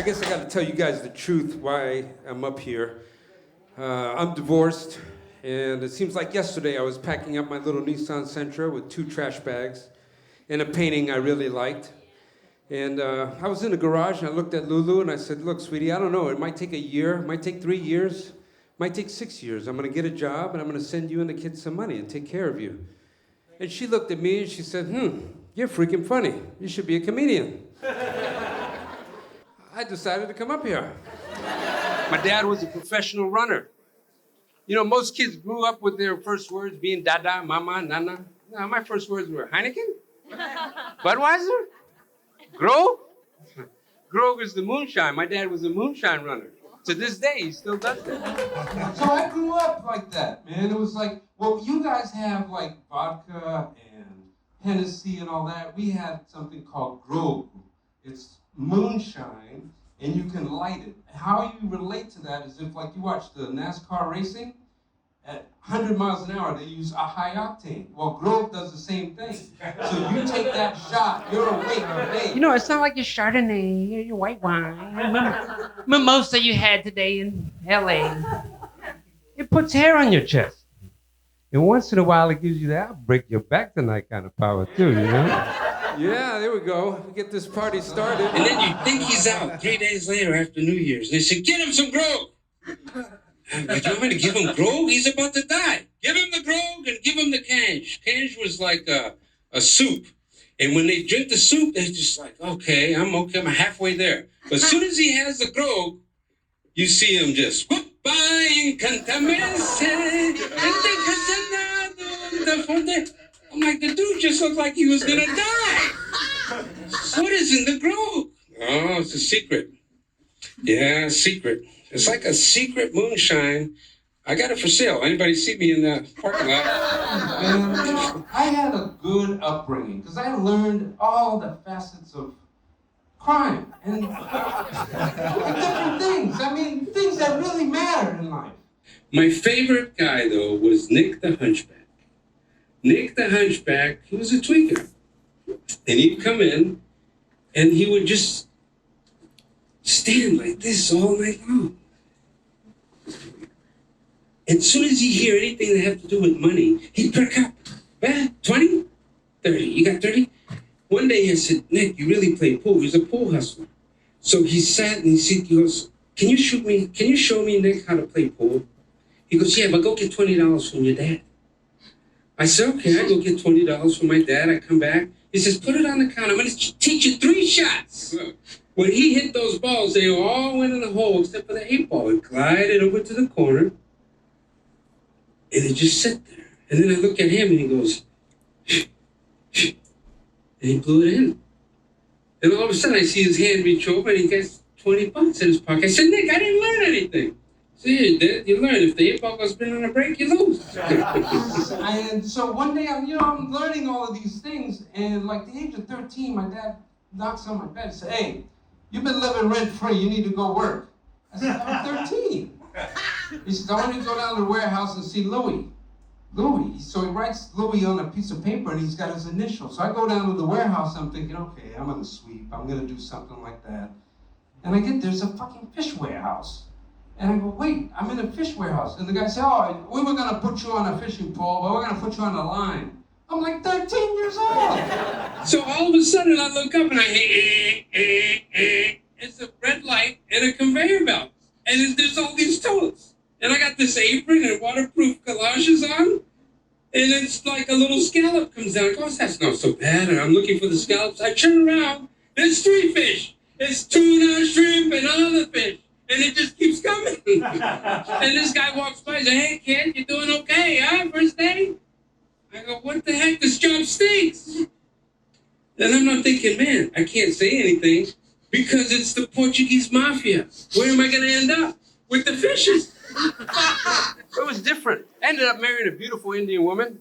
I guess I got to tell you guys the truth why I'm up here. I'm divorced, and it seems like yesterday I was packing up my little Nissan Sentra with 2 trash bags and a painting I really liked. And I was in the garage, and I looked at Lulu, and I said, look, sweetie, I don't know. It might take a year. It might take 3 years. It might take 6 years. I'm going to get a job, and I'm going to send you and the kids some money and take care of you. And she looked at me, and she said, you're freaking funny. You should be a comedian. I decided to come up here. My dad was a professional runner. You know, most kids grew up with their first words being dada, mama, nana. No, my first words were Heineken, Budweiser, Grove. Grove is the moonshine. My dad was a moonshine runner. To this day, he still does that. So I grew up like that, man. It was like, well, you guys have like vodka and Hennessy and all that. We had something called Grove. It's moonshine, and you can light it. How you relate to that is if, like, you watch the NASCAR racing, at 100 miles an hour, they use a high octane. Well, Grove does the same thing. So you take that shot, you're awake all day. You know, it's not like your Chardonnay or your white wine, mimosa you had today in L.A. It puts hair on your chest. And once in a while, it gives you that I'll break your back tonight kind of power, too, you know? Yeah, there we go. We get this party started. And then you think he's out 3 days later after New Year's. They say, get him some Grove. But you want me to give him Grove? He's about to die. Give him the Grove and give him the Cange. Cange was like a soup. And when they drink the soup, they're just like, okay, I'm halfway there. But as soon as he has the Grove, you see him just, whoop, buying I'm like, the dude just looked like he was gonna die. What is in the Grove? Oh, it's a secret. Yeah, secret. It's like a secret moonshine. I got it for sale. Anybody see me in the parking lot? Man, I had a good upbringing because I learned all the facets of crime and different things. I mean, things that really matter in life. My favorite guy, though, was Nick the Hunchback. Nick the Hunchback, he was a tweaker. And he'd come in, and he would just stand like this all night long. And as soon as he'd hear anything that had to do with money, he'd perk up. 20? 30. You got 30? One day I said, Nick, you really play pool. He was a pool hustler. So he sat and he goes, can you show me, Nick, how to play pool? He goes, yeah, but go get $20 from your dad. I said, okay, I go get $20 from my dad. I come back. He says, put it on the counter. I'm going to teach you 3 shots. When he hit those balls, they all went in the hole except for the 8 ball. It glided over to the corner, and it just sat there. And then I look at him, and he goes, and he blew it in. And all of a sudden, I see his hand reach over, and he gets $20 in his pocket. I said, Nick, I didn't learn anything. See, you learn. If the 8 ball goes spin on a break, you lose. And so one day, I'm learning all of these things, and like the age of 13, my dad knocks on my bed and said, hey, you've been living rent-free. You need to go work. I said, I'm 13. He says, I want you to go down to the warehouse and see Louie. Louie. So he writes Louie on a piece of paper, and he's got his initials. So I go down to the warehouse, and I'm thinking, okay, I'm going to sweep. I'm going to do something like that. And I get there's a fucking fish warehouse. And I go, wait, I'm in a fish warehouse. And the guy said, oh, we were going to put you on a fishing pole, but we're going to put you on the line. I'm like 13 years old. So all of a sudden I look up and it's a red light and a conveyor belt. And there's all these toilets. And I got this apron and waterproof galoshes on. And it's like a little scallop comes down. I go, that's not so bad. And I'm looking for the scallops. I turn around. There's 3 fish. It's tuna, shrimp, and other fish. And it just keeps coming. And this guy walks by and says, hey, kid, you doing okay, huh? First day? I go, what the heck? This job stinks. And I'm not thinking, man, I can't say anything because it's the Portuguese mafia. Where am I going to end up? With the fishes. It was different. I ended up marrying a beautiful Indian woman.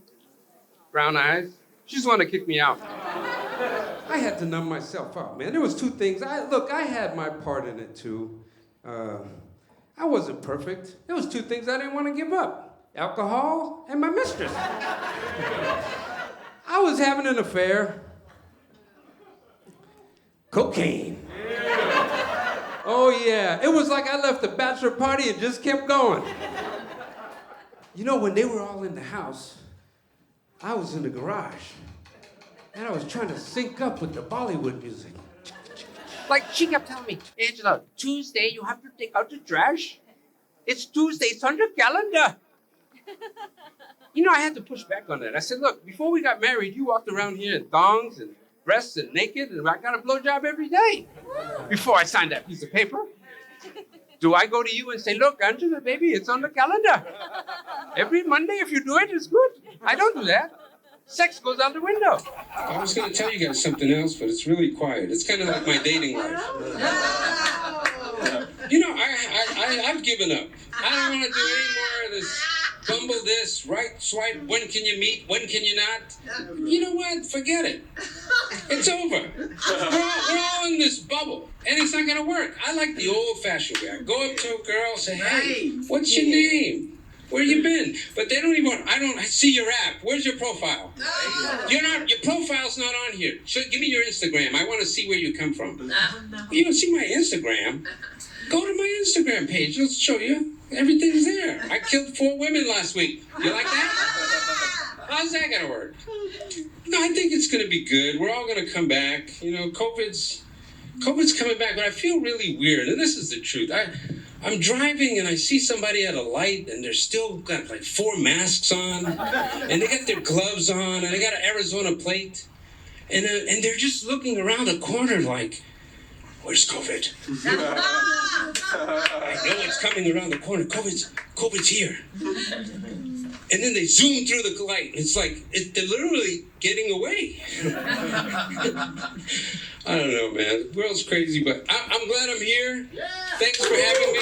Brown eyes. She just wanted to kick me out. I had to numb myself out, man. There was 2 things. I had my part in it, too. I wasn't perfect. There was 2 things I didn't want to give up. Alcohol and my mistress. I was having an affair. Cocaine. Oh, yeah. It was like I left the bachelor party and just kept going. You know, when they were all in the house, I was in the garage. And I was trying to sync up with the Bollywood music. Like, she kept telling me, Angelo, Tuesday, you have to take out the trash. It's Tuesday, it's on your calendar. You know, I had to push back on that. I said, look, before we got married, you walked around here in thongs and breasts and naked, and I got a blowjob every day before I signed that piece of paper. Do I go to you and say, look, Angela, baby, it's on the calendar. Every Monday, if you do it, it's good. I don't do that. Sex goes out the window. I was going to tell you guys something else, but it's really quiet. It's kind of like my dating life. You know, I've given up. I don't want to do any more of this bumble this, right swipe, when can you meet, when can you not? You know what? Forget it. It's over. We're all in this bubble, and it's not going to work. I like the old-fashioned way. I go up to a girl, say, hey, what's your name? Where you been? But they don't even. I see your app. Where's your profile? Your profile's not on here. So give me your Instagram. I want to see where you come from. You don't see my Instagram? Go to my Instagram page. I'll show you. Everything's there. I killed 4 women last week. You like that? How's that gonna work? No, I think it's gonna be good. We're all gonna come back. You know, COVID's coming back, but I feel really weird. And this is the truth. I'm driving and I see somebody at a light and they're still got like 4 masks on and they got their gloves on and they got an Arizona plate and they're just looking around the corner like, where's COVID? I know it's coming around the corner. COVID's here. And then they zoom through the light. It's like, they're literally getting away. I don't know, man. The world's crazy, but I'm glad I'm here. Thanks for having me.